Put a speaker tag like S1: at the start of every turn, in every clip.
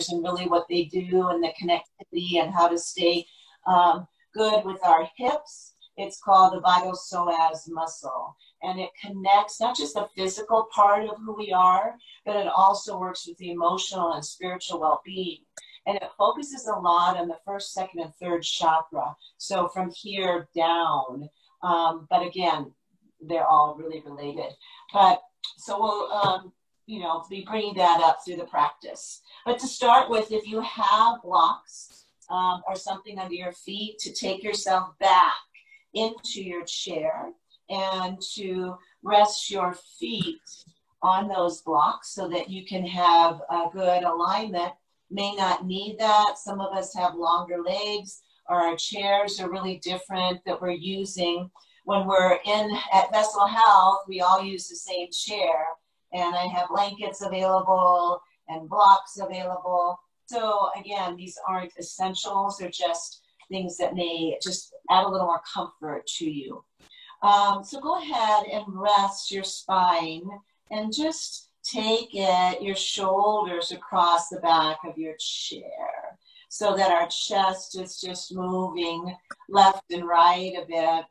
S1: and really what they do and the connectivity and how to stay good with our hips. It's called the vagal psoas muscle, and it connects not just the physical part of who we are, but it also works with the emotional and spiritual well-being. And it focuses a lot on the first, second, and third chakra. So from here down, but again, they're all really related. But so we'll, be bringing that up through the practice. But to start with, if you have blocks or something under your feet, to take yourself back into your chair and to rest your feet on those blocks so that you can have a good alignment. May not need that. Some of us have longer legs, or our chairs are really different that we're using. When we're at Vessel Health, we all use the same chair, and I have blankets available and blocks available. So again, these aren't essentials. They're just things that may just add a little more comfort to you. So go ahead and rest your spine and just take your shoulders across the back of your chair so that our chest is just moving left and right a bit.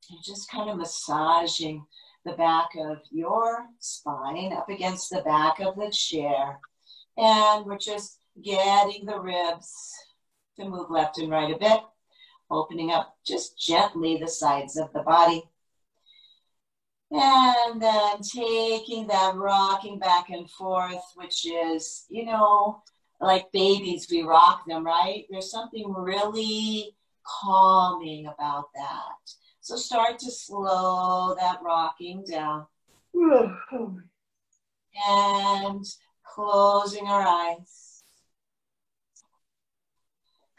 S1: And just kind of massaging the back of your spine up against the back of the chair. And we're just getting the ribs to move left and right a bit, opening up just gently the sides of the body. And then taking that rocking back and forth, which is, like babies, we rock them, right? There's something really calming about that. So start to slow that rocking down. And closing our eyes.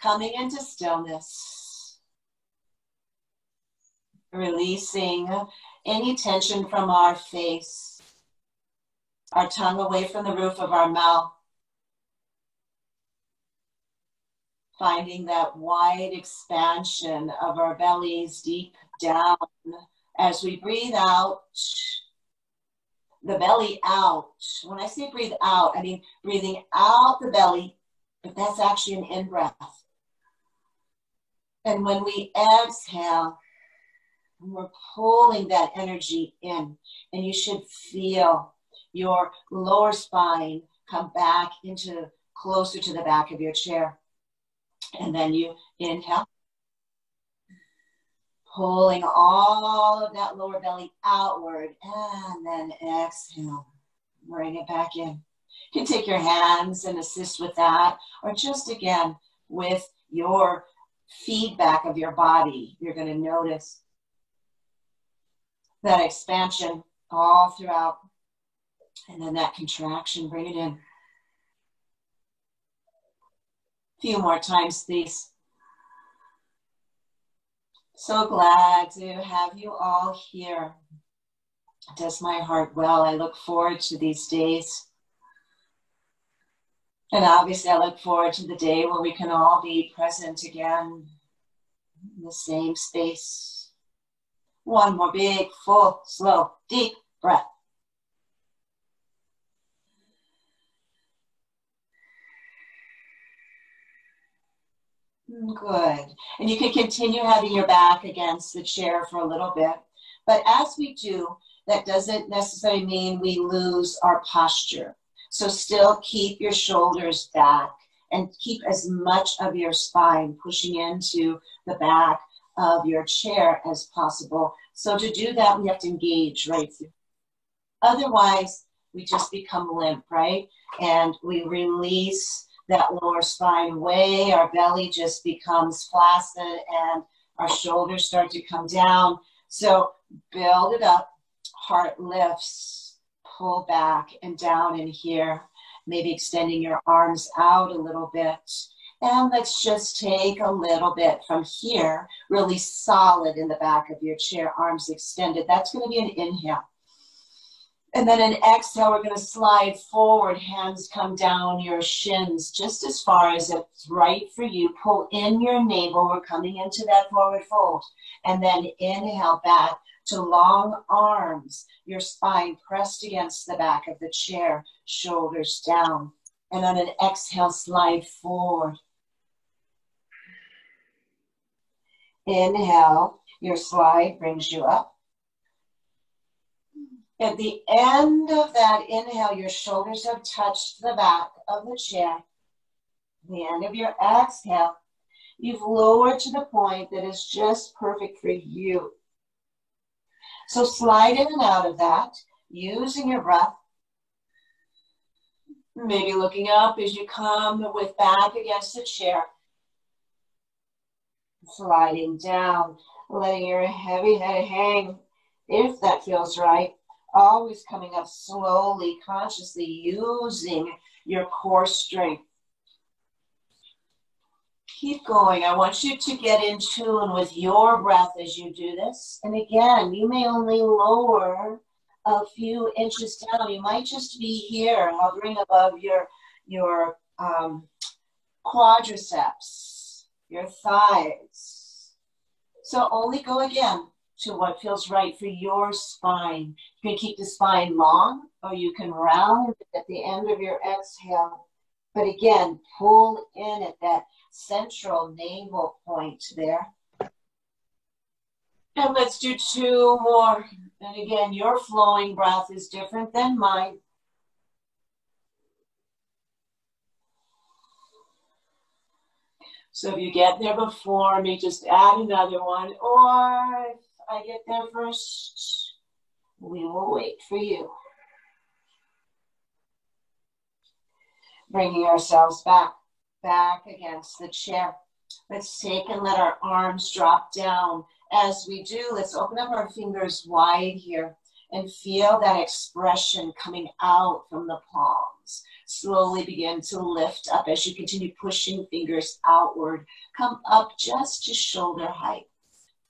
S1: Coming into stillness. Releasing any tension from our face. Our tongue away from the roof of our mouth. Finding that wide expansion of our bellies deep down as we breathe out, the belly out. When I say breathe out, I mean breathing out the belly, but that's actually an in-breath. And when we exhale, we're pulling that energy in, and you should feel your lower spine come back into closer to the back of your chair. And then you inhale, pulling all of that lower belly outward, and then exhale, bring it back in. You can take your hands and assist with that, or just again with your feedback of your body, you're going to notice that expansion all throughout, and then that contraction, bring it in. Few more times, please. So glad to have you all here. It does my heart well. I look forward to these days. And obviously I look forward to the day where we can all be present again in the same space. One more big, full, slow, deep breath. Good. And you can continue having your back against the chair for a little bit. But as we do, that doesn't necessarily mean we lose our posture. So still keep your shoulders back and keep as much of your spine pushing into the back of your chair as possible. So to do that, we have to engage right through. Otherwise, we just become limp, right? And we release that lower spine away, our belly just becomes flaccid, and our shoulders start to come down. So build it up, heart lifts, pull back and down in here, maybe extending your arms out a little bit. And let's just take a little bit from here, really solid in the back of your chair, arms extended. That's going to be an inhale. And then an exhale, we're going to slide forward, hands come down your shins just as far as it's right for you. Pull in your navel, we're coming into that forward fold. And then inhale back to long arms, your spine pressed against the back of the chair, shoulders down. And on an exhale, slide forward. Inhale, your slide brings you up. At the end of that inhale, your shoulders have touched the back of the chair. At the end of your exhale, you've lowered to the point that is just perfect for you. So slide in and out of that, using your breath. Maybe looking up as you come with back against the chair. Sliding down, letting your heavy head hang, if that feels right. Always coming up slowly, consciously using your core strength. Keep going. I want you to get in tune with your breath as you do this. And again, you may only lower a few inches down. You might just be here, hovering above your quadriceps, your thighs. So only go again to what feels right for your spine. You can keep the spine long, or you can round it at the end of your exhale. But again, pull in at that central navel point there. And let's do 2 more. And again, your flowing breath is different than mine. So if you get there before me, just add another one. Or if I get there first, we will wait for you. Bringing ourselves back against the chair. Let's take and let our arms drop down. As we do, let's open up our fingers wide here and feel that expression coming out from the palms. Slowly begin to lift up as you continue pushing fingers outward. Come up just to shoulder height.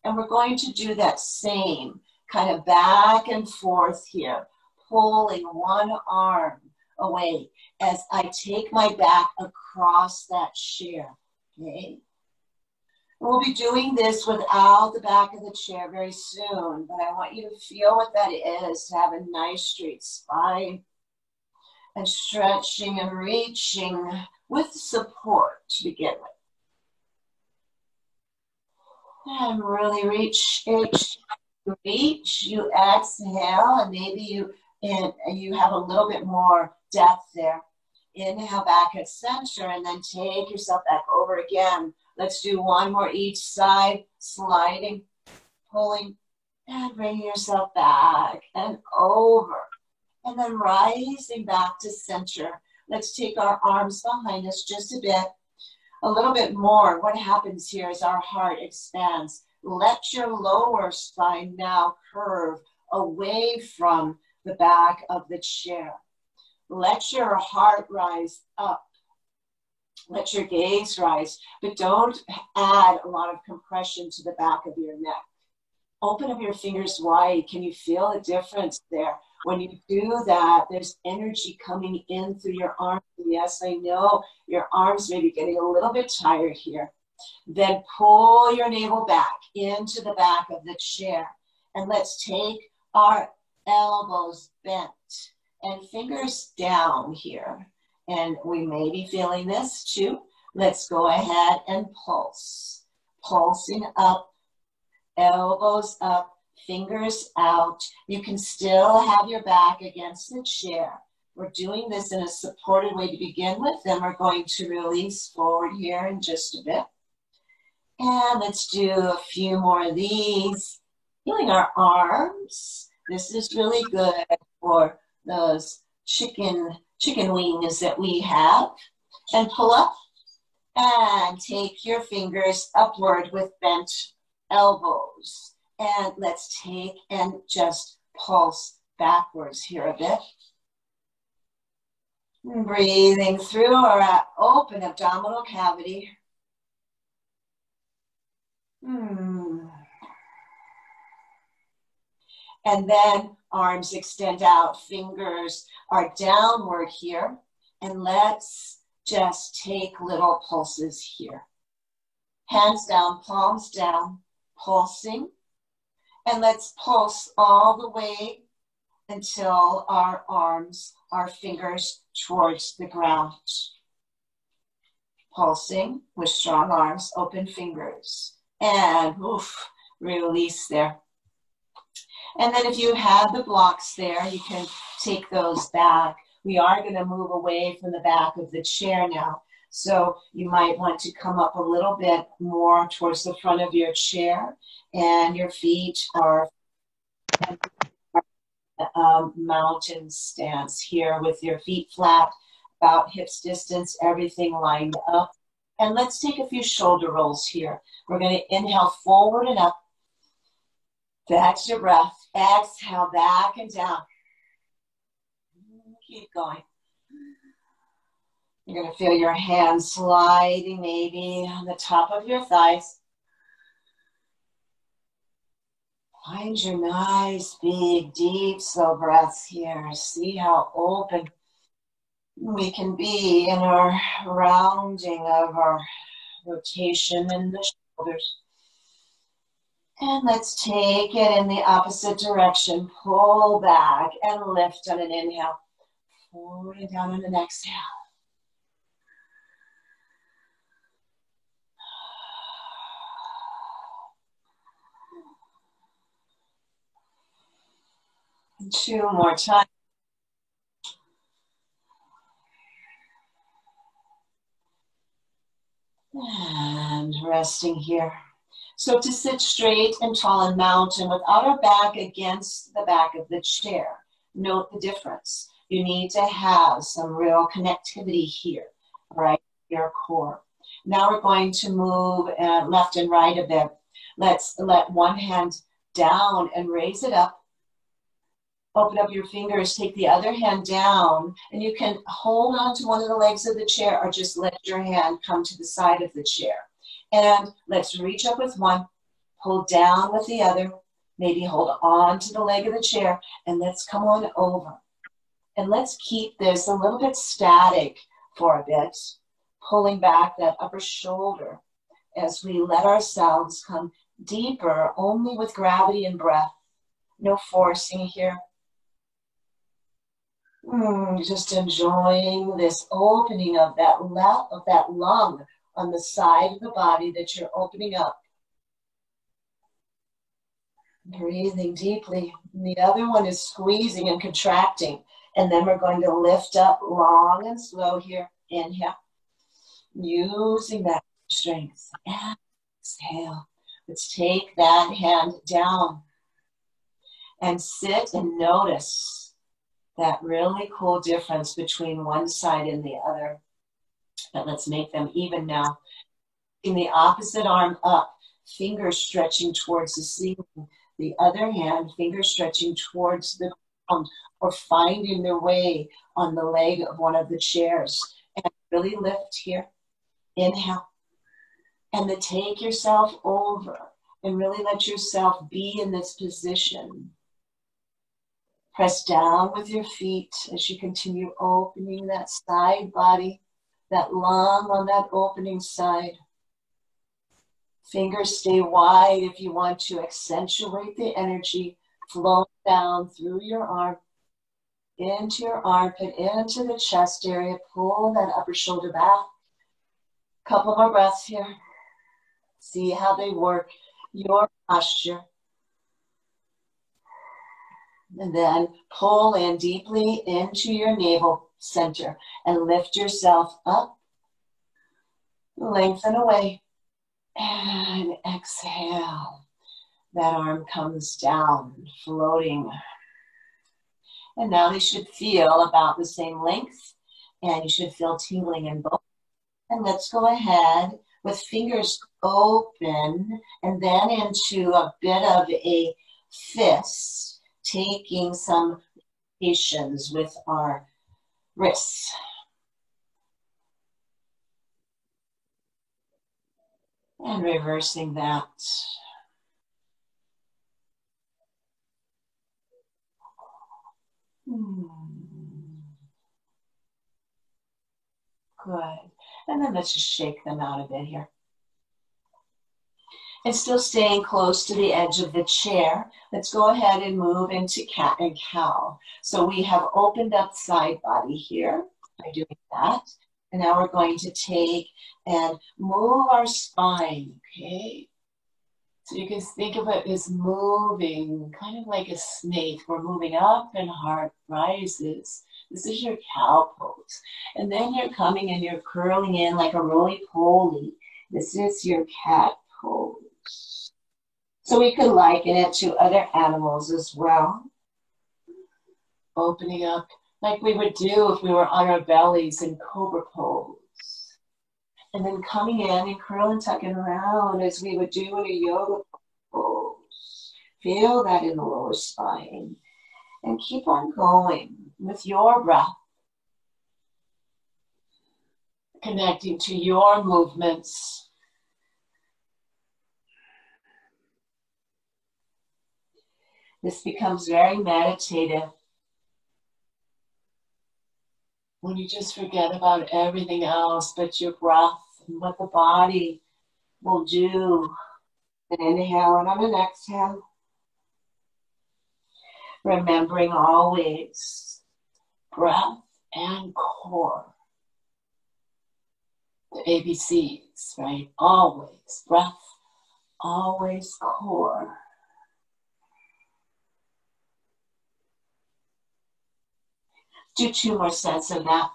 S1: And we're going to do that same kind of back and forth here, pulling one arm away as I take my back across that chair. Okay. We'll be doing this without the back of the chair very soon, but I want you to feel what that is, to have a nice straight spine and stretching and reaching with support to begin with. And really reach, you exhale, and maybe you have a little bit more depth there. Inhale back at center, and then take yourself back over again. Let's do 1 more each side, sliding, pulling, and bringing yourself back and over. And then rising back to center. Let's take our arms behind us just a bit, a little bit more. What happens here is our heart expands. Let your lower spine now curve away from the back of the chair. Let your heart rise up. Let your gaze rise, but don't add a lot of compression to the back of your neck. Open up your fingers wide. Can you feel a difference there? When you do that, there's energy coming in through your arms. Yes, I know your arms may be getting a little bit tired here. Then pull your navel back into the back of the chair. And let's take our elbows bent and fingers down here. And we may be feeling this too. Let's go ahead and pulse. Pulsing up, elbows up, fingers out. You can still have your back against the chair. We're doing this in a supported way to begin with. Then we're going to release forward here in just a bit. And let's do a few more of these. Feeling our arms. This is really good for those chicken wings that we have. And pull up and take your fingers upward with bent elbows. And let's take and just pulse backwards here a bit. Breathing through our open abdominal cavity. And then arms extend out, fingers are downward here. And let's just take little pulses here. Hands down, palms down, pulsing. And let's pulse all the way until our arms, our fingers towards the ground. Pulsing with strong arms, open fingers, and oof, release there. And then if you have the blocks there, you can take those back. We are going to move away from the back of the chair now. So you might want to come up a little bit more towards the front of your chair, and your feet are mountain stance here with your feet flat, about hips distance, everything lined up. And let's take a few shoulder rolls here. We're going to inhale forward and up. That's your breath. Exhale back and down. Keep going. You're going to feel your hands sliding maybe on the top of your thighs. Find your nice, big, deep, slow breaths here. See how open we can be in our rounding of our rotation in the shoulders. And let's take it in the opposite direction. Pull back and lift on an inhale. Forward and down on an exhale. And 2 more times. And resting here. So to sit straight and tall and mountain without our back against the back of the chair. Note the difference. You need to have some real connectivity here, right? Your core. Now we're going to move left and right a bit. Let's let one hand down and raise it up. Open up your fingers, take the other hand down, and you can hold on to one of the legs of the chair or just let your hand come to the side of the chair. And let's reach up with one, pull down with the other, maybe hold on to the leg of the chair, and let's come on over. And let's keep this a little bit static for a bit, pulling back that upper shoulder as we let ourselves come deeper only with gravity and breath. No forcing here. Just enjoying this opening of that lung on the side of the body that you're opening up. Breathing deeply. And the other one is squeezing and contracting. And then we're going to lift up long and slow here. Inhale. Using that strength. Exhale. Let's take that hand down and sit and notice that really cool difference between one side and the other. But let's make them even now. In the opposite arm up, fingers stretching towards the ceiling. The other hand, fingers stretching towards the ground or finding their way on the leg of one of the chairs. And really lift here. Inhale. And then take yourself over and really let yourself be in this position. Press down with your feet as you continue opening that side body, that lung on that opening side. Fingers stay wide if you want to accentuate the energy flowing down through your arm, into your armpit, into the chest area. Pull that upper shoulder back. Couple more breaths here. See how they work your posture. And then pull in deeply into your navel center and lift yourself up. Lengthen away. And exhale. That arm comes down, floating. And now they should feel about the same length. And you should feel tingling in both. And let's go ahead with fingers open and then into a bit of a fist. Taking some rotations with our wrists. And reversing that. Good. And then let's just shake them out a bit here. And still staying close to the edge of the chair, let's go ahead and move into cat and cow. So we have opened up side body here by doing that. And now we're going to take and move our spine, okay? So you can think of it as moving, kind of like a snake. We're moving up and heart rises. This is your cow pose. And then you're coming and you're curling in like a roly-poly. This is your cat pose. So we could liken it to other animals as well. Opening up like we would do if we were on our bellies in cobra pose. And then coming in and curl and tucking around as we would do in a yoga pose. Feel that in the lower spine. And keep on going with your breath. Connecting to your movements. This becomes very meditative. When you just forget about everything else but your breath and what the body will do. And inhale and on an exhale. Remembering always breath and core. The ABCs, right? Always breath, always core. Do 2 more sets of that.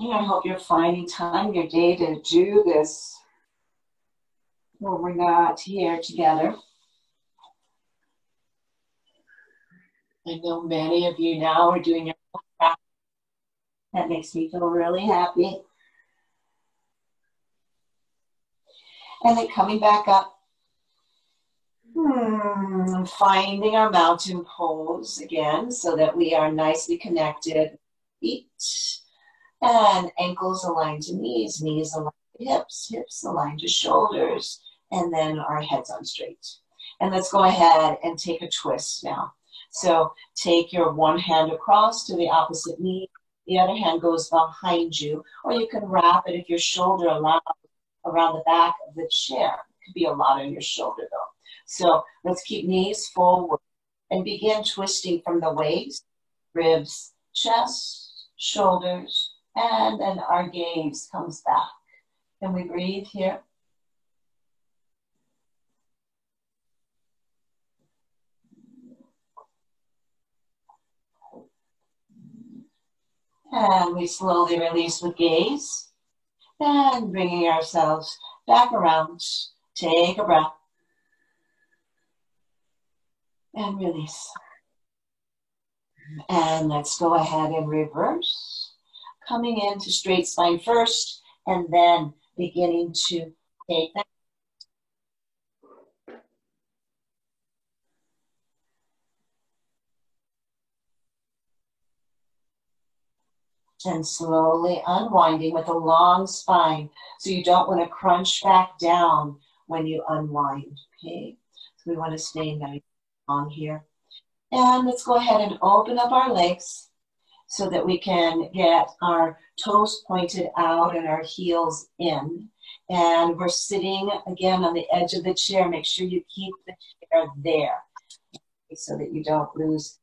S1: I hope you're finding time in your day to do this when we're not here together. I know many of you now are doing your own practice. That makes me feel really happy. And then coming back up. Finding our mountain pose again so that we are nicely connected. Feet and ankles aligned to knees, knees aligned to hips, hips aligned to shoulders, and then our heads on straight. And let's go ahead and take a twist now. So take your one hand across to the opposite knee, the other hand goes behind you, or you can wrap it if your shoulder allows around the back of the chair. It could be a lot on your shoulder though. So let's keep knees forward and begin twisting from the waist, ribs, chest, shoulders, and then our gaze comes back. Can we breathe here? And we slowly release with gaze and bringing ourselves back around. Take a breath. And release. And let's go ahead and reverse. Coming into straight spine first, and then beginning to take that. And slowly unwinding with a long spine. So you don't want to crunch back down when you unwind, okay? So we want to stay nice long here. And let's go ahead and open up our legs so that we can get our toes pointed out and our heels in. And we're sitting again on the edge of the chair. Make sure you keep the chair there so that you don't lose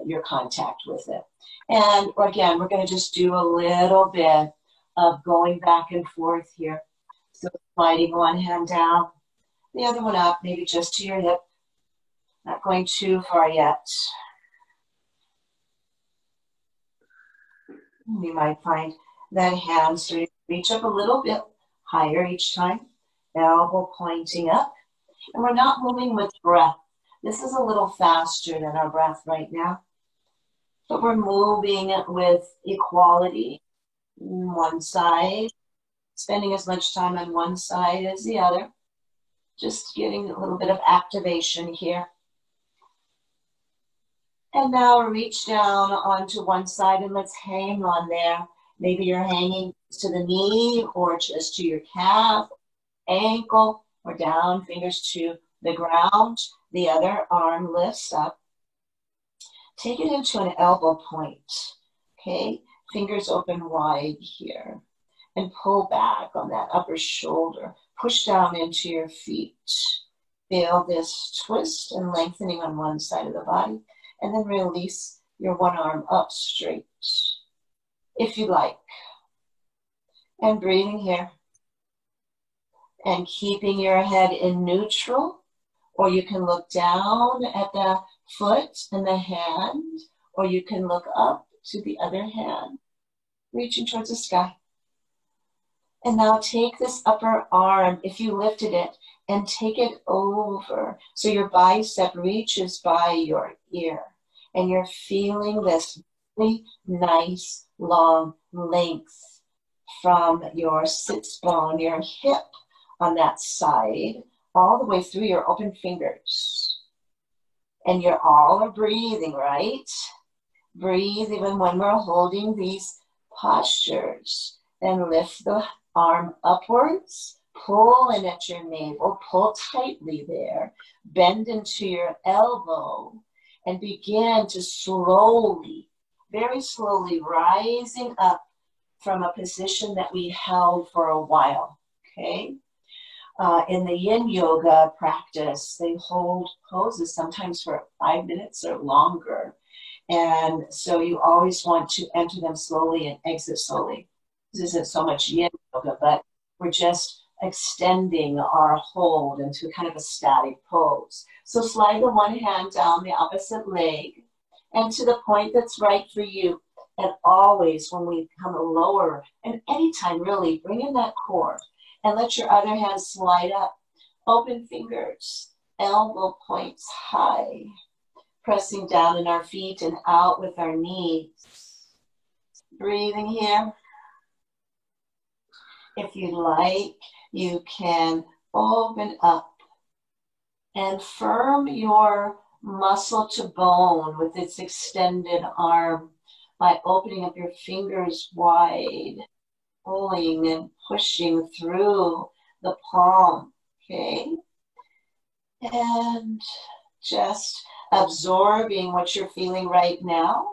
S1: your contact with it. And again, we're going to just do a little bit of going back and forth here. So sliding one hand down, the other one up, maybe just to your hip. Not going too far yet. You might find that hand starting to reach up a little bit higher each time. Elbow pointing up. And we're not moving with breath. This is a little faster than our breath right now. But we're moving with equality. One side, spending as much time on one side as the other. Just getting a little bit of activation here. And now reach down onto one side and let's hang on there. Maybe you're hanging to the knee or just to your calf, ankle, or down, fingers to the ground. The other arm lifts up. Take it into an elbow point, okay? Fingers open wide here. And pull back on that upper shoulder. Push down into your feet. Feel this twist and lengthening on one side of the body. And then release your one arm up straight, if you like. And breathing here. And keeping your head in neutral. Or you can look down at the foot and the hand. Or you can look up to the other hand, reaching towards the sky. And now take this upper arm, if you lifted it, and take it over. So your bicep reaches by your ear. And you're feeling this really nice, long length from your sits bone, your hip on that side, all the way through your open fingers. And you're all are breathing, right? Breathe even when we're holding these postures. And lift the arm upwards. Pull in at your navel. Pull tightly there. Bend into your elbow. And begin to slowly, very slowly, rising up from a position that we held for a while. Okay? In the yin yoga practice, they hold poses sometimes for 5 minutes or longer. And so you always want to enter them slowly and exit slowly. This isn't so much yin yoga, but we're just extending our hold into kind of a static pose. So slide the one hand down the opposite leg and to the point that's right for you. And always when we come lower, and anytime really, bring in that core and let your other hand slide up. Open fingers, elbow points high. Pressing down in our feet and out with our knees. Breathing here. If you like, you can open up and firm your muscle to bone with its extended arm by opening up your fingers wide, pulling and pushing through the palm, okay? And just absorbing what you're feeling right now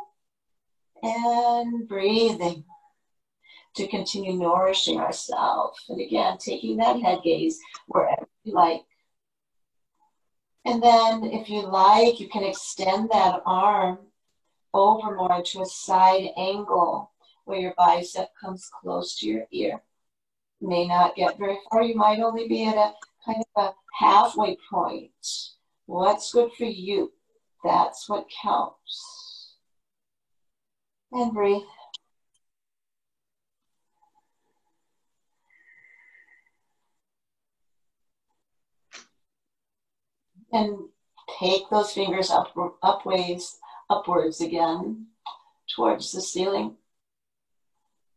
S1: and breathing to continue nourishing ourselves. And again, taking that head gaze wherever you like. And then if you like, you can extend that arm over more into a side angle where your bicep comes close to your ear. May not get very far. You might only be at a kind of a halfway point. What's good for you? That's what counts. And breathe. And take those fingers upwards again towards the ceiling.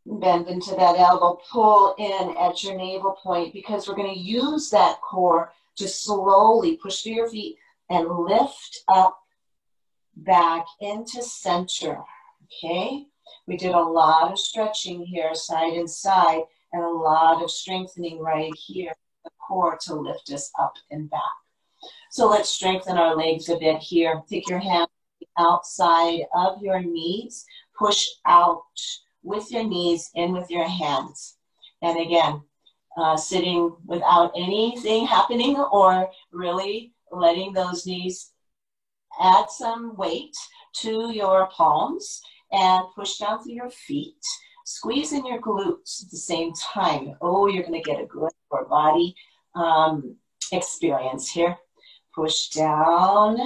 S1: Bend into that elbow. Pull in at your navel point because we're going to use that core to slowly push through your feet and lift up back into center. Okay? We did a lot of stretching here, side and side, and a lot of strengthening right here, the core to lift us up and back. So let's strengthen our legs a bit here. Take your hand outside of your knees. Push out with your knees, in with your hands. And again, sitting without anything happening or really letting those knees add some weight to your palms and push down through your feet. Squeeze in your glutes at the same time. Oh, you're going to get a good core body experience here. Push down,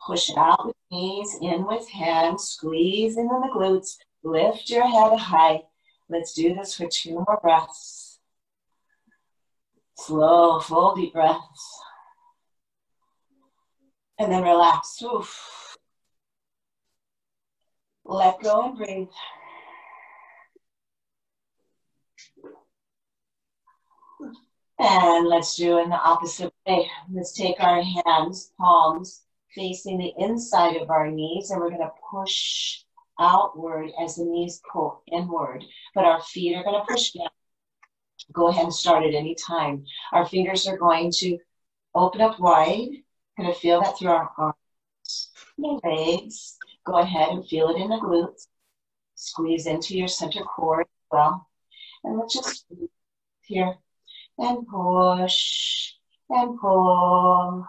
S1: push out with knees, in with hands, squeeze into the glutes, lift your head high. Let's do this for 2 more breaths. Slow, full deep breaths. And then relax. Oof. Let go and breathe. And let's do it in the opposite way. Let's take our hands, palms, facing the inside of our knees, and we're going to push outward as the knees pull inward. But our feet are going to push down. Go ahead and start at any time. Our fingers are going to open up wide. Going to feel that through our arms, the legs. Go ahead and feel it in the glutes. Squeeze into your center core as well. And let's just here and push and pull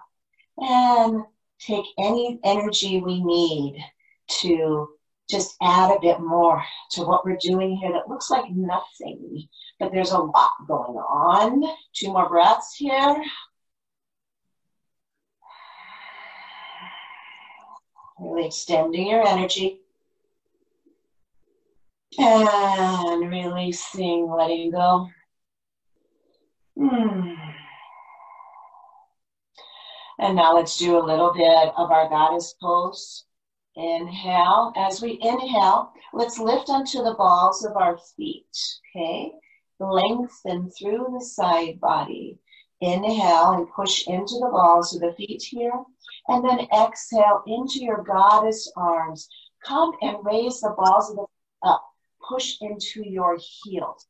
S1: and take any energy we need to just add a bit more to what we're doing here that looks like nothing, but there's a lot going on. 2 more breaths here. Really extending your energy. And releasing, letting go. And now let's do a little bit of our goddess pose. Inhale. As we inhale, let's lift onto the balls of our feet, okay? Lengthen through the side body. Inhale and push into the balls of the feet here. And then exhale into your goddess arms. Come and raise the balls of the feet up. Push into your heels,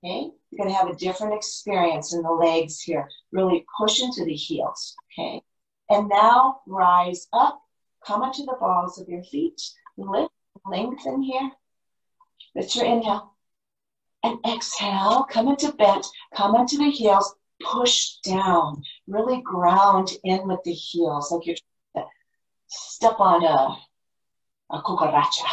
S1: okay? You're going to have a different experience in the legs here. Really push into the heels, okay? And now rise up. Come onto the balls of your feet. Lift, lengthen here. Lift your inhale. And exhale. Come into bent. Come onto the heels. Push down. Really ground in with the heels. Like you're trying to step on a cucaracha.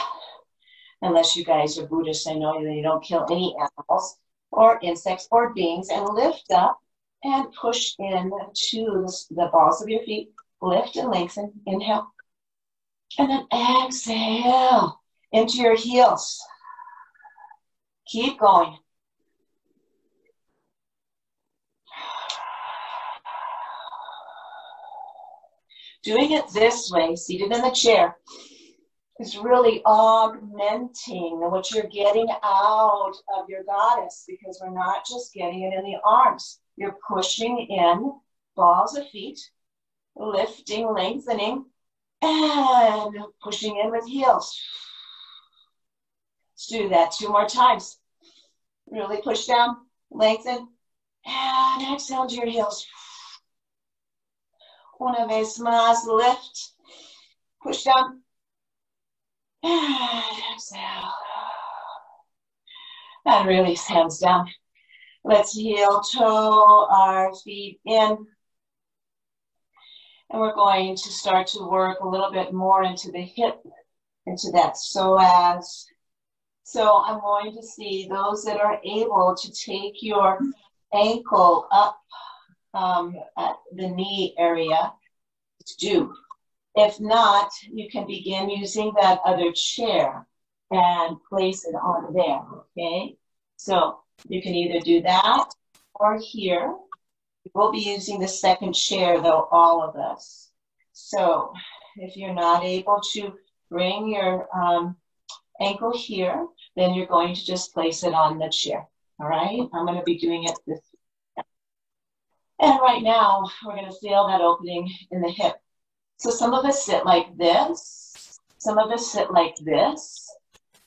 S1: Unless you guys are Buddhists, I know that you don't kill any animals or insects or beings. And lift up and push in to the balls of your feet. Lift and lengthen. Inhale. And then exhale into your heels. Keep going. Doing it this way, seated in the chair, is really augmenting what you're getting out of your goddess, because we're not just getting it in the arms. You're pushing in balls of feet, lifting, lengthening, and pushing in with heels. Let's do that 2 more times. Really push down, lengthen, and exhale to your heels. Una vez más, lift, push down, and exhale. And release, hands down. Let's heel toe our feet in. And we're going to start to work a little bit more into the hip, into that psoas. So I'm going to see those that are able to take your ankle up at the knee area. Do. If not, you can begin using that other chair and place it on there, okay? So you can either do that or here. We'll be using the second chair, though, all of us. So if you're not able to bring your ankle here, then you're going to just place it on the chair, all right? I'm going to be doing it this way. And right now, we're going to feel that opening in the hip. So some of us sit like this. Some of us sit like this.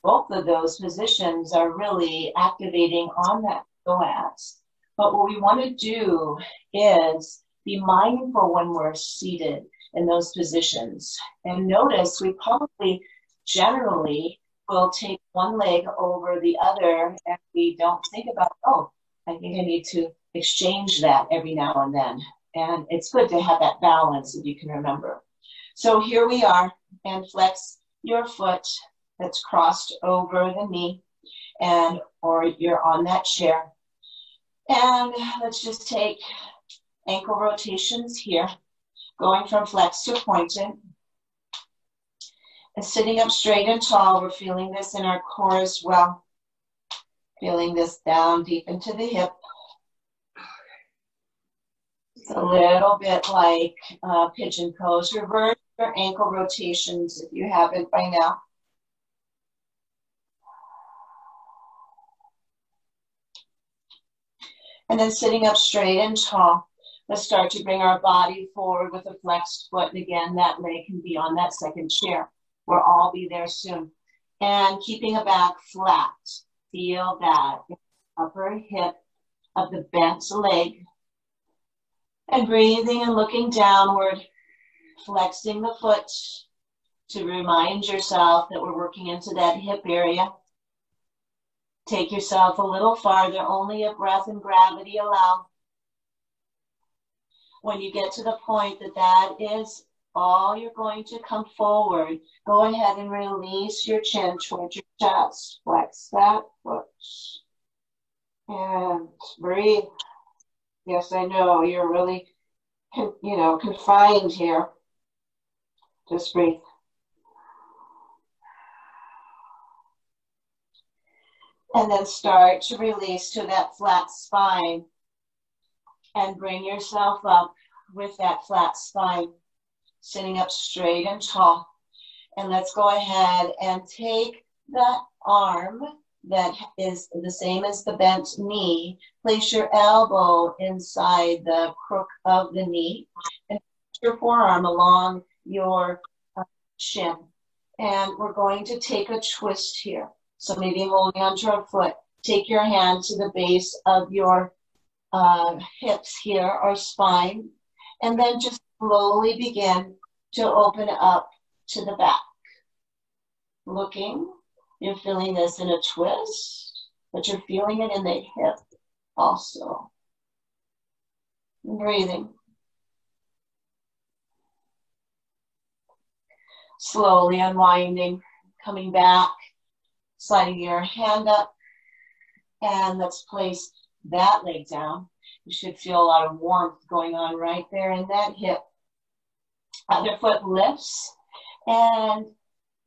S1: Both of those positions are really activating on that psoas. But what we want to do is be mindful when we're seated in those positions. And notice we probably generally will take one leg over the other and we don't think about, oh, I think I need to exchange that every now and then. And it's good to have that balance, if you can remember. So here we are, and flex your foot that's crossed over the knee, and or you're on that chair. And let's just take ankle rotations here, going from flex to pointed. And sitting up straight and tall, we're feeling this in our core as well. Feeling this down deep into the hip. It's a little bit like pigeon pose. Reverse your ankle rotations if you haven't by now. And then sitting up straight and tall, let's start to bring our body forward with a flexed foot. And again, that leg can be on that second chair. We'll all be there soon. And keeping a back flat. Feel that upper hip of the bent leg. And breathing and looking downward, flexing the foot to remind yourself that we're working into that hip area. Take yourself a little farther, only a breath and gravity allow. When you get to the point that that is all you're going to come forward, go ahead and release your chin towards your chest. Flex that foot. And breathe. Yes, I know you're really, confined here. Just breathe. And then start to release to that flat spine and bring yourself up with that flat spine, sitting up straight and tall. And let's go ahead and take the arm that is the same as the bent knee. Place your elbow inside the crook of the knee and put your forearm along your shin. And we're going to take a twist here. So maybe holding onto a foot, take your hand to the base of your hips here or spine, and then just slowly begin to open up to the back. Looking, you're feeling this in a twist, but you're feeling it in the hip also. Breathing. Slowly unwinding, coming back, sliding your hand up, and let's place that leg down. You should feel a lot of warmth going on right there in that hip. Other foot lifts, and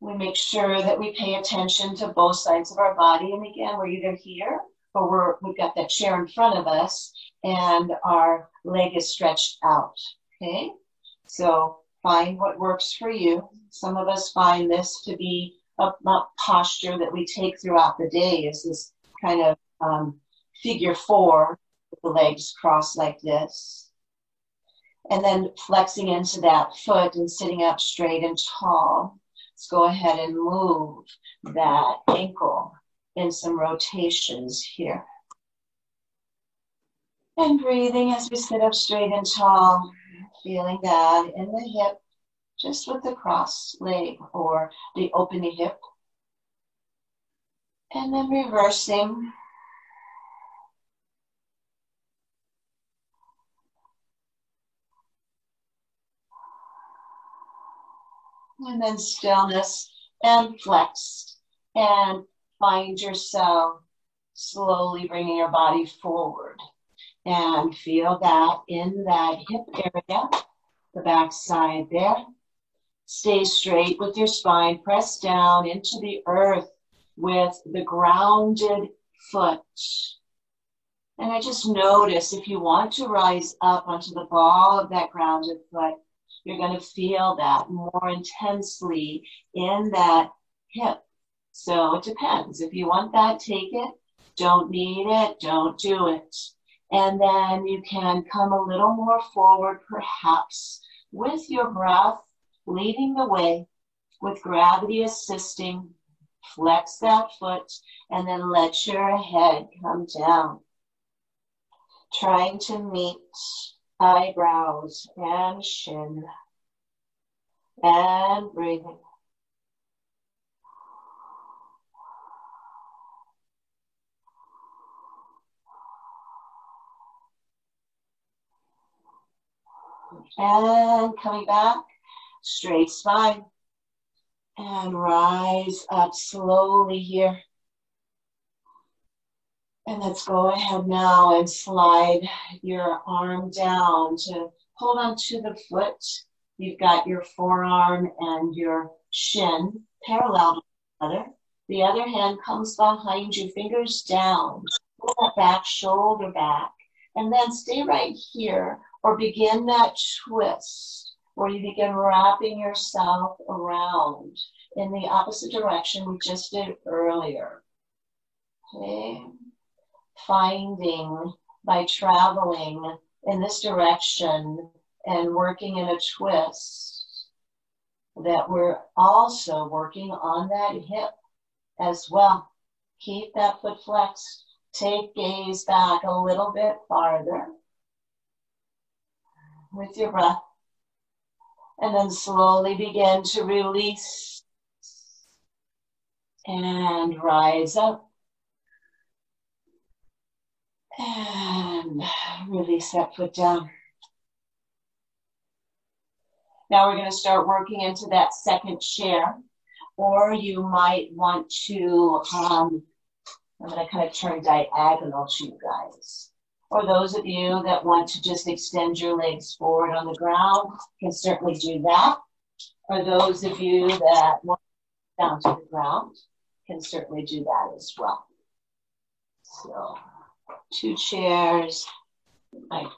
S1: we make sure that we pay attention to both sides of our body. And again, we're either here or we've got that chair in front of us and our leg is stretched out. Okay, so find what works for you. Some of us find this to be a posture that we take throughout the day, is this kind of figure four with the legs crossed like this. And then flexing into that foot and sitting up straight and tall. Let's go ahead and move that ankle in some rotations here. And breathing as we sit up straight and tall, feeling that in the hip, just with the cross leg or the open hip. And then reversing. And then stillness and flex. And find yourself slowly bringing your body forward. And feel that in that hip area, the back side there. Stay straight with your spine. Press down into the earth with the grounded foot. And I just notice if you want to rise up onto the ball of that grounded foot, you're going to feel that more intensely in that hip. So it depends. If you want that, take it. Don't need it, don't do it. And then you can come a little more forward, perhaps, with your breath leading the way, with gravity assisting. Flex that foot, and then let your head come down. Trying to meet eyebrows and chin. And breathing. And coming back, straight spine. And rise up slowly here. And let's go ahead now and slide your arm down to hold on to the foot. You've got your forearm and your shin parallel to each other. The other hand comes behind you, fingers down. Pull that back, shoulder back. And then stay right here or begin that twist where you begin wrapping yourself around in the opposite direction we just did earlier. Okay. Finding by traveling in this direction and working in a twist that we're also working on that hip as well. Keep that foot flexed. Take gaze back a little bit farther with your breath. And then slowly begin to release and rise up. And release that foot down. Now we're going to start working into that second chair. Or you might want to, I'm going to kind of turn diagonal to you guys. Or those of you that want to just extend your legs forward on the ground can certainly do that. Or those of you that want down to the ground can certainly do that as well. So 2 chairs. My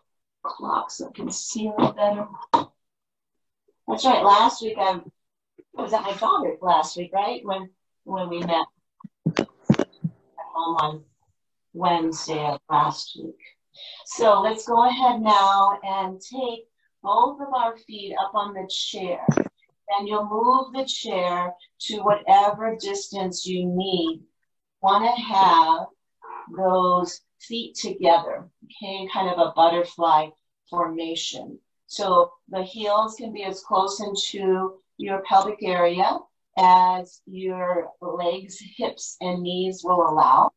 S1: clock so I can see it better. That's right. Last week I was at my daughter's last week, right? When we met at home on Wednesday of last week. So let's go ahead now and take both of our feet up on the chair. And you'll move the chair to whatever distance you need. Want to have those feet together, okay, kind of a butterfly formation. So the heels can be as close into your pelvic area as your legs, hips, and knees will allow.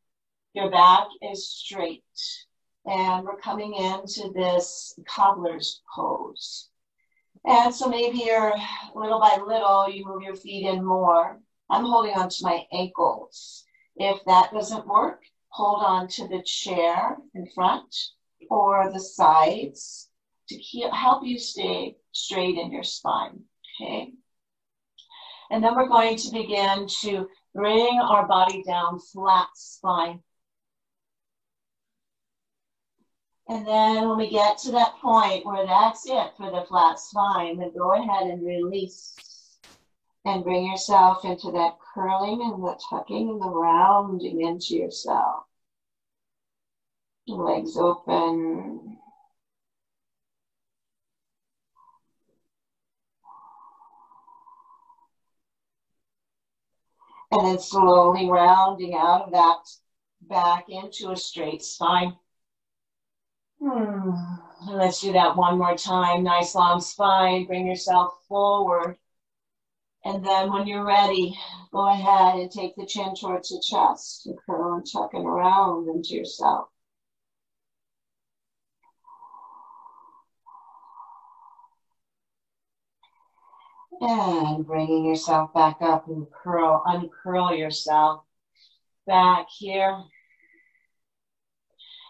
S1: Your back is straight. And we're coming into this cobbler's pose. And so maybe you're little by little, you move your feet in more. I'm holding on to my ankles. If that doesn't work, hold on to the chair in front or the sides to help you stay straight in your spine, okay? And then we're going to begin to bring our body down, flat spine. And then when we get to that point where that's it for the flat spine, then go ahead and release and bring yourself into that curling and the tucking and the rounding into yourself. Legs open. And then slowly rounding out of that back into a straight spine. Let's do that one more time. Nice long spine. Bring yourself forward. And then when you're ready, go ahead and take the chin towards the chest and curl and tuck and around into yourself. And bringing yourself back up and uncurl yourself back here.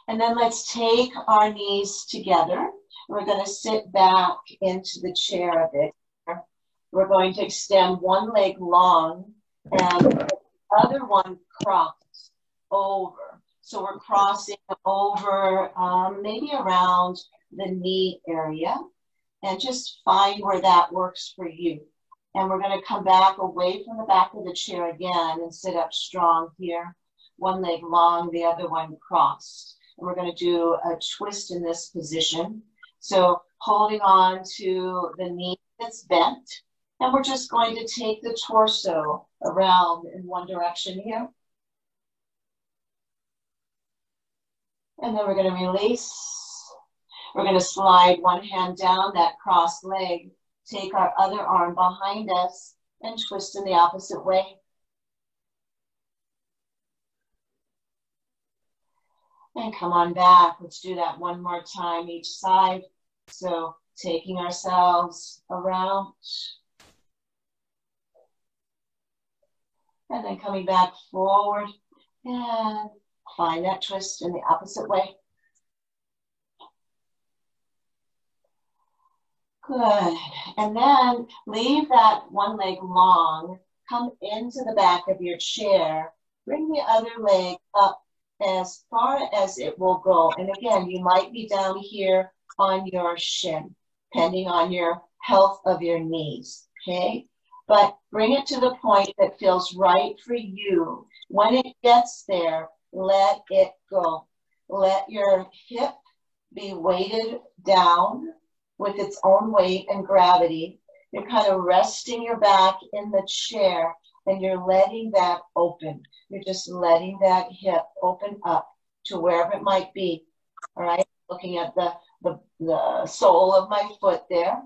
S1: And then let's take our knees together. We're going to sit back into the chair a bit. We're going to extend one leg long and the other one crossed over. So we're crossing over maybe around the knee area. And just find where that works for you. And we're going to come back away from the back of the chair again and sit up strong here. One leg long, the other one crossed. And we're going to do a twist in this position. So holding on to the knee that's bent. And we're just going to take the torso around in one direction here. And then we're going to release. We're going to slide one hand down that crossed leg, take our other arm behind us, and twist in the opposite way. And come on back. Let's do that one more time each side. So taking ourselves around. And then coming back forward and find that twist in the opposite way. Good. And then leave that one leg long. Come into the back of your chair. Bring the other leg up as far as it will go. And again, you might be down here on your shin, depending on your health of your knees, okay? But bring it to the point that feels right for you. When it gets there, let it go. Let your hip be weighted down with its own weight and gravity. You're kind of resting your back in the chair and you're letting that open. You're just letting that hip open up to wherever it might be. All right, looking at the sole of my foot there.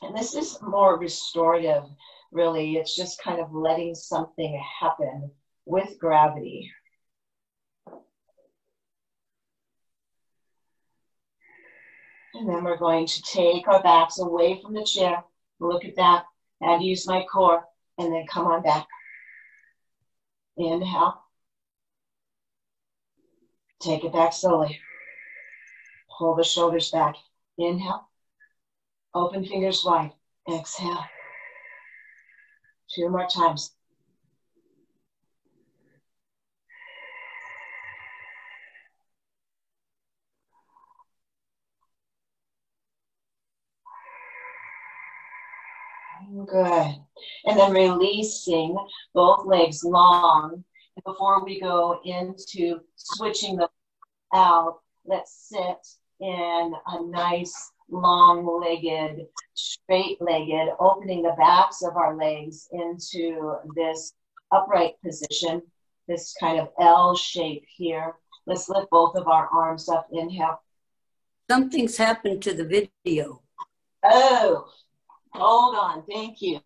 S1: And this is more restorative, really. It's just kind of letting something happen with gravity. And then we're going to take our backs away from the chair. Look at that. And use my core. And then come on back. Inhale. Take it back slowly. Pull the shoulders back. Inhale. Open fingers wide. Exhale. 2 more times. Good. And then releasing both legs long. And before we go into switching them out, let's sit in a nice long-legged, straight-legged, opening the backs of our legs into this upright position, this kind of L shape here. Let's lift both of our arms up. Inhale.
S2: Something's happened to the video.
S1: Oh, hold on. Thank you.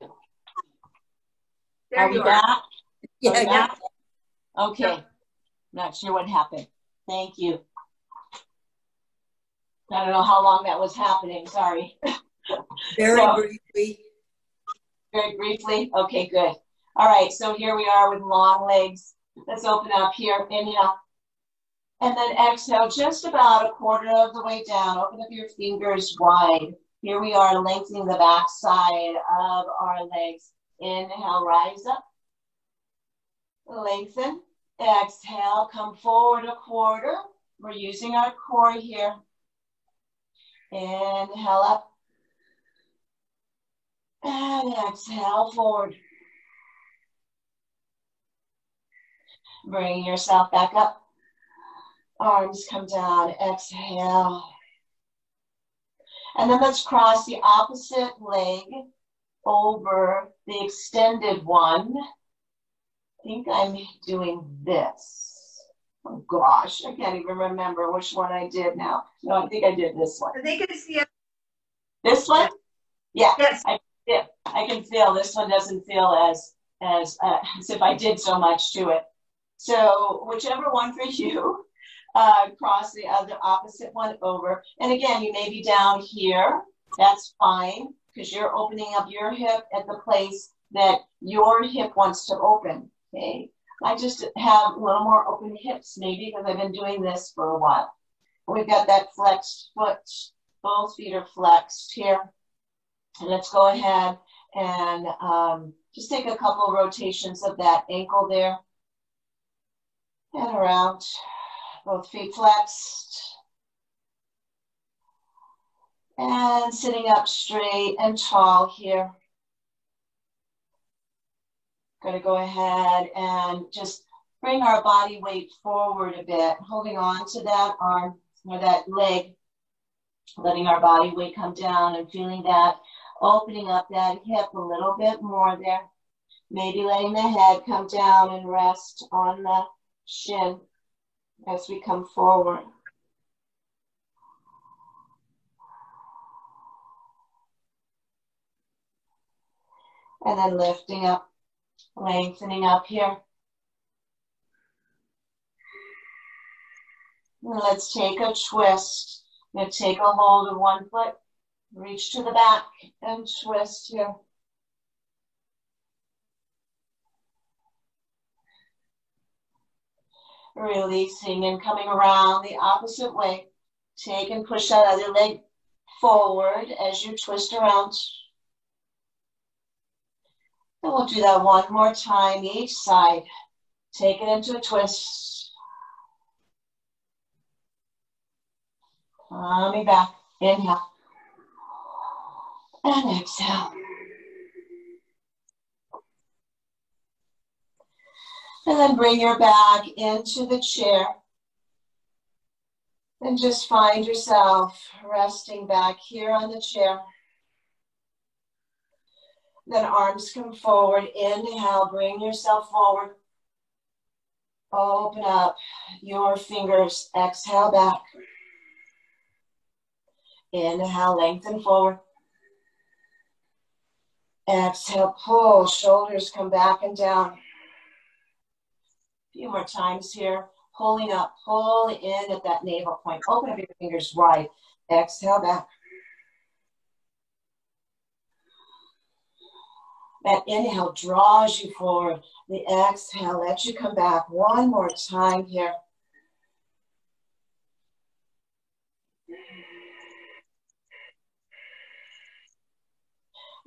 S2: There you are.
S1: Back?
S2: Yeah, yeah.
S1: Okay.
S2: Yeah.
S1: Not sure what happened. Thank you. I don't know how long that was happening. Sorry.
S2: Very briefly.
S1: Very briefly? Okay, good. All right, so here we are with long legs. Let's open up here. Inhale. And then exhale just about a quarter of the way down. Open up your fingers wide. Here we are lengthening the back side of our legs. Inhale, rise up. Lengthen. Exhale, come forward a quarter. We're using our core here. Inhale up. And exhale forward. Bring yourself back up. Arms come down. Exhale. And then let's cross the opposite leg over the extended one. I think I'm doing this. Oh gosh, I can't even remember which one I did now. No, I think I did this one.
S2: I think it's the
S1: This one? Yeah.
S2: Yes.
S1: I can feel this one doesn't feel as if I did so much to it. So whichever one for you, cross the other opposite one over. And again, you may be down here. That's fine because you're opening up your hip at the place that your hip wants to open. Okay. I just have a little more open hips maybe because I've been doing this for a while. We've got that flexed foot. Both feet are flexed here. And let's go ahead and just take a couple rotations of that ankle there. And around. Both feet flexed. And sitting up straight and tall here. Going to go ahead and just bring our body weight forward a bit, holding on to that arm or that leg, letting our body weight come down and feeling that, opening up that hip a little bit more there. Maybe letting the head come down and rest on the shin as we come forward. And then lifting up, lengthening up here. And let's take a twist. I'm going to take a hold of one foot, reach to the back and twist here. Releasing and coming around the opposite way. Take and push that other leg forward as you twist around. And we'll do that one more time each side. Take it into a twist. Coming back. Inhale. And exhale. And then bring your back into the chair. And just find yourself resting back here on the chair. Then arms come forward. Inhale, bring yourself forward. Open up your fingers. Exhale back. Inhale, lengthen forward. Exhale, pull, shoulders come back and down. A few more times here. Pulling up, pull in at that navel point. Open up your fingers wide. Exhale back. That inhale draws you forward. The exhale lets you come back. One more time here.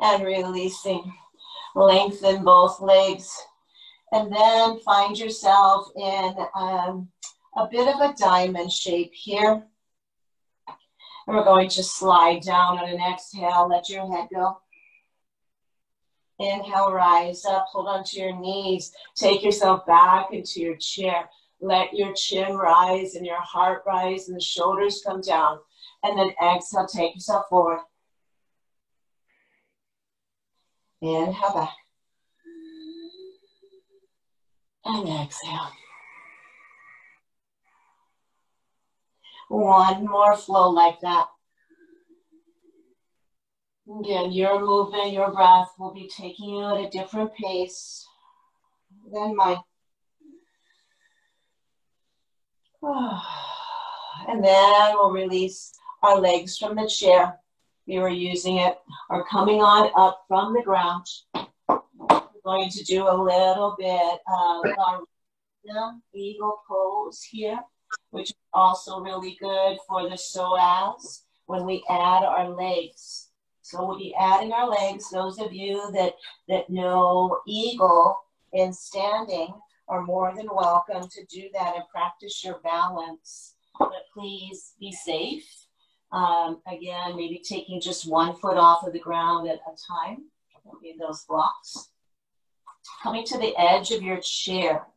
S1: And releasing. Lengthen both legs. And then find yourself in a bit of a diamond shape here. And we're going to slide down on an exhale. Let your head go. Inhale, rise up, hold onto your knees. Take yourself back into your chair. Let your chin rise and your heart rise and the shoulders come down. And then exhale, take yourself forward. Inhale back. And exhale. One more flow like that. Again, your movement, your breath will be taking you at a different pace than mine. And then we'll release our legs from the chair. We were using it, or coming on up from the ground. We're going to do a little bit of our eagle pose here, which is also really good for the psoas when we add our legs. So we'll be adding our legs. Those of you that know eagle in standing are more than welcome to do that and practice your balance. But please be safe. Again, maybe taking just 1 foot off of the ground at a time. Don't need those blocks. Coming to the edge of your chair.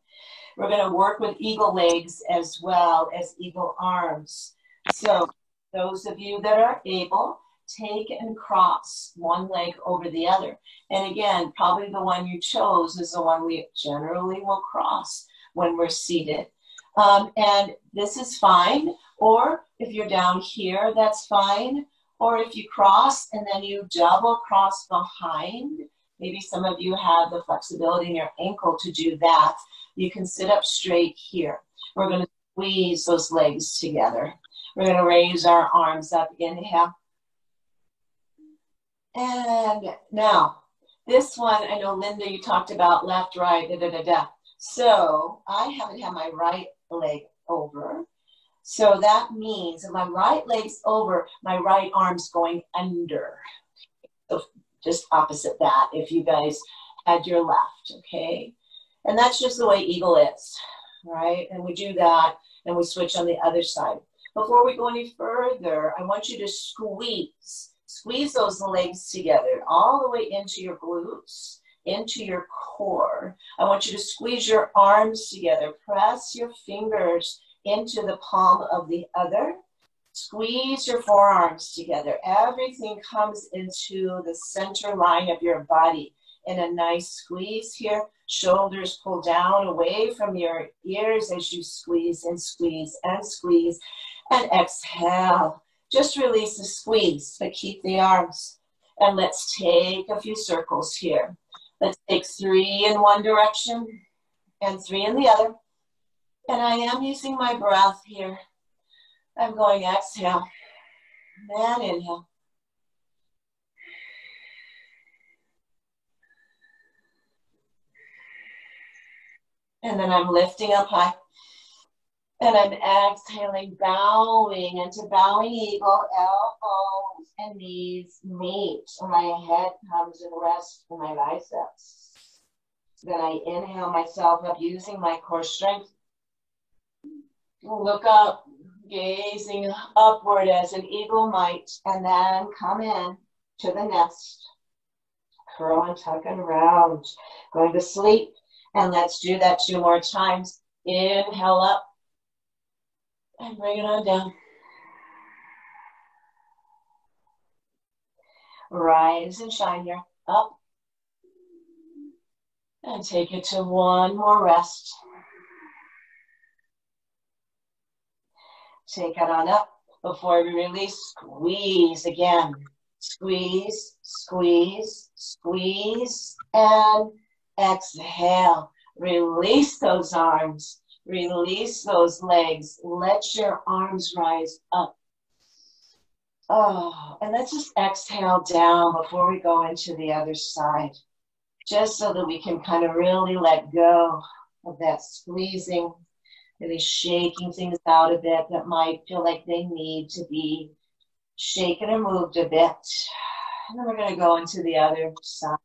S1: We're going to work with eagle legs as well as eagle arms. So those of you that are able, take and cross one leg over the other. And again, probably the one you chose is the one we generally will cross when we're seated. And this is fine. Or if you're down here, that's fine. Or if you cross and then you double cross behind, maybe some of you have the flexibility in your ankle to do that. You can sit up straight here. We're going to squeeze those legs together. We're going to raise our arms up. Inhale. And now, this one, I know, Linda, you talked about left, right, da-da-da-da. So I haven't had my right leg over. So that means if my right leg's over, my right arm's going under. So just opposite that if you guys had your left, okay? And that's just the way eagle is, right? And we do that and we switch on the other side. Before we go any further, I want you to squeeze those legs together all the way into your glutes, into your core. I want you to squeeze your arms together. Press your fingers into the palm of the other. Squeeze your forearms together. Everything comes into the center line of your body in a nice squeeze here. Shoulders pull down away from your ears as you squeeze and squeeze and squeeze. And exhale. Just release the squeeze, but keep the arms. And let's take a few circles here. Let's take 3 in one direction and 3 in the other. And I am using my breath here. I'm going exhale and inhale. And then I'm lifting up high. And I'm exhaling, bowing into bowing eagle, elbows and knees meet. So my head comes and rests in my biceps. Then I inhale myself up using my core strength. Look up, gazing upward as an eagle might, and then come in to the nest. Curl and tuck and round. Going to sleep. And let's do that 2 more times. Inhale up. And bring it on down. Rise and shine here. Up. And take it to 1 more rest. Take it on up. Before we release, squeeze again. Squeeze, squeeze, squeeze, and exhale. Release those arms. Release those legs. Let your arms rise up. Oh, and let's just exhale down before we go into the other side, just so that we can kind of really let go of that squeezing, really shaking things out a bit that might feel like they need to be shaken and moved a bit. And then we're going to go into the other side.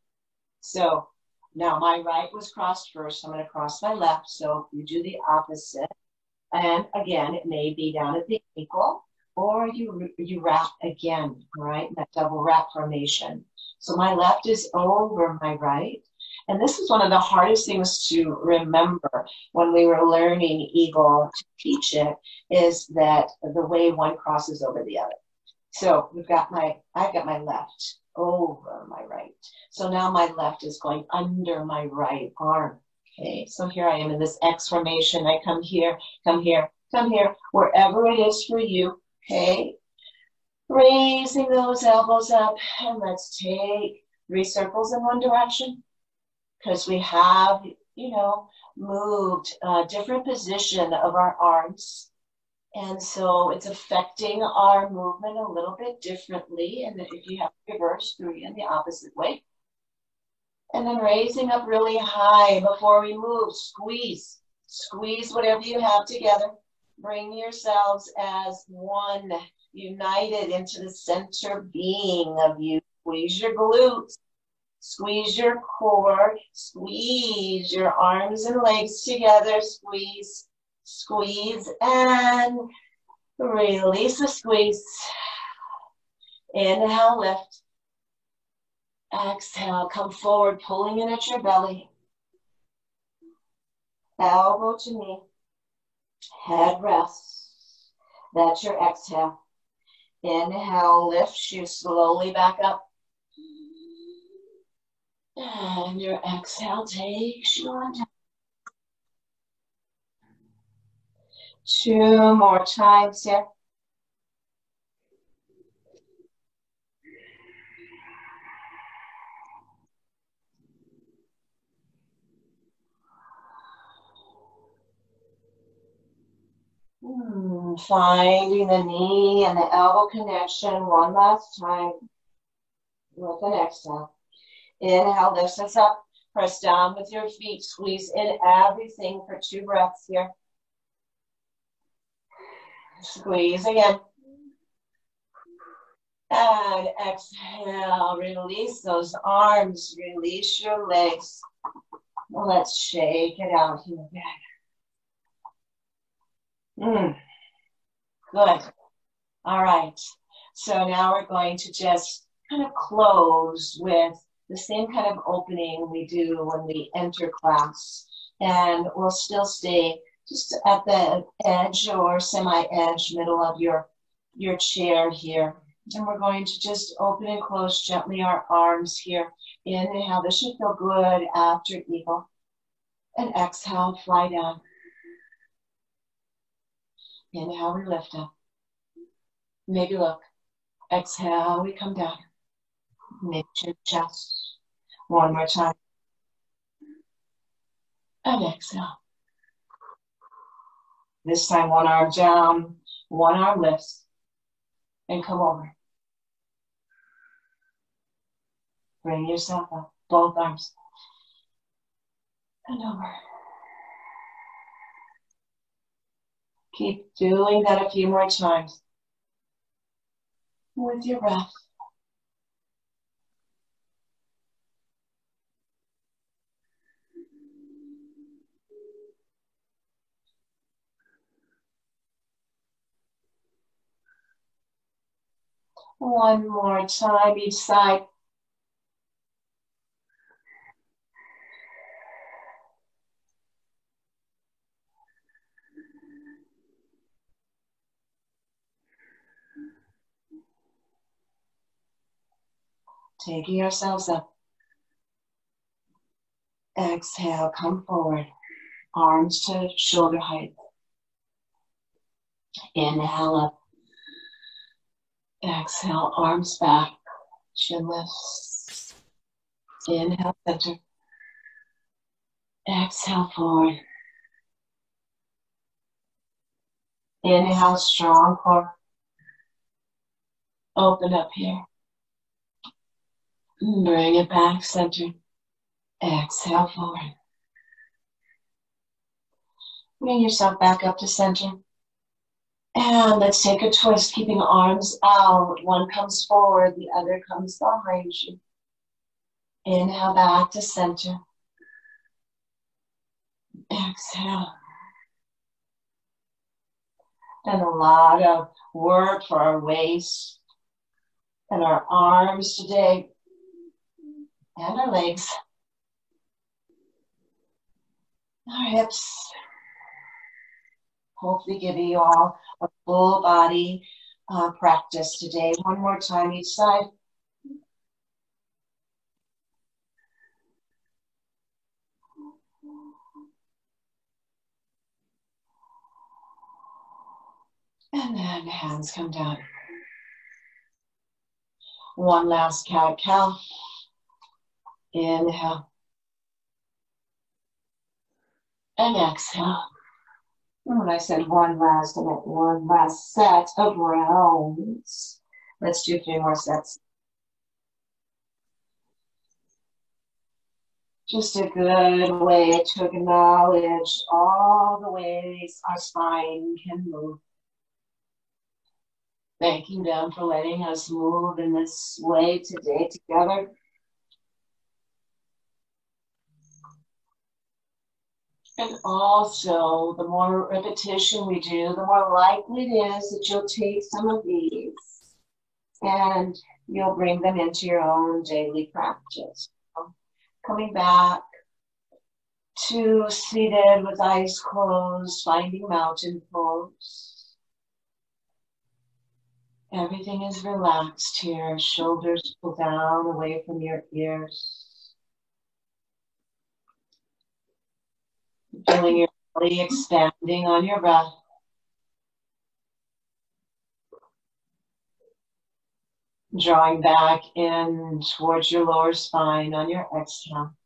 S1: So now my right was crossed first. I'm going to cross my left. So you do the opposite. And again, it may be down at the ankle, or you wrap again, right? That double wrap formation. So my left is over my right. And this is one of the hardest things to remember when we were learning Eagle to teach it, is that the way one crosses over the other. So I've got my left over my right. So now my left is going under my right arm. Okay, so here I am in this X formation. I come here, come here, come here, wherever it is for you. Okay, raising those elbows up, and let's take 3 circles in one direction, because we have, moved a different position of our arms. And so it's affecting our movement a little bit differently. And if you have reverse, 3 in the opposite way. And then raising up really high before we move. Squeeze. Squeeze whatever you have together. Bring yourselves as one, united into the center being of you. Squeeze your glutes. Squeeze your core. Squeeze your arms and legs together. Squeeze. Squeeze and release the squeeze. Inhale, lift. Exhale, come forward, pulling in at your belly. Elbow to knee. Head rests. That's your exhale. Inhale, lifts you slowly back up. And your exhale takes you on down. 2 more times here. Finding the knee and the elbow connection one last time with an exhale. Inhale, lifts us up. Press down with your feet. Squeeze in everything for 2 breaths here. Squeeze again. And exhale. Release those arms. Release your legs. Let's shake it out here again. Good. All right. So now we're going to just kind of close with the same kind of opening we do when we enter class. And we'll still stay just at the edge or semi-edge middle of your chair here. And we're going to just open and close gently our arms here. Inhale, this should feel good after Eagle. And exhale, fly down. Inhale, we lift up. Maybe look. Exhale, we come down. Make your chest. One more time. And exhale. This time, one arm down, one arm lifts. And come over. Bring yourself up, both arms. And over. Keep doing that a few more times with your breath. One more time each side. Taking ourselves up. Exhale, come forward. Arms to shoulder height. Inhale up. Exhale, arms back. Chin lifts. Inhale, center. Exhale, forward. Inhale, strong core. Open up here. Bring it back, center. Exhale, forward. Bring yourself back up to center. And let's take a twist, keeping arms out. One comes forward, the other comes behind you. Inhale back to center. Exhale. And a lot of work for our waist and our arms today. And our legs. Our hips. Hopefully giving you all a full body practice today. One more time each side. And then hands come down. One last cat-cow. Inhale. And exhale. And when I said one last, I meant one last set of rounds. Let's do 3 more sets. Just a good way to acknowledge all the ways our spine can move. Thanking them for letting us move in this way today together. And also, the more repetition we do, the more likely it is that you'll take some of these and you'll bring them into your own daily practice. Coming back to seated with eyes closed, finding mountain pose. Everything is relaxed here. Shoulders pull down away from your ears. Feeling your belly expanding on your breath. Drawing back in towards your lower spine on your exhale.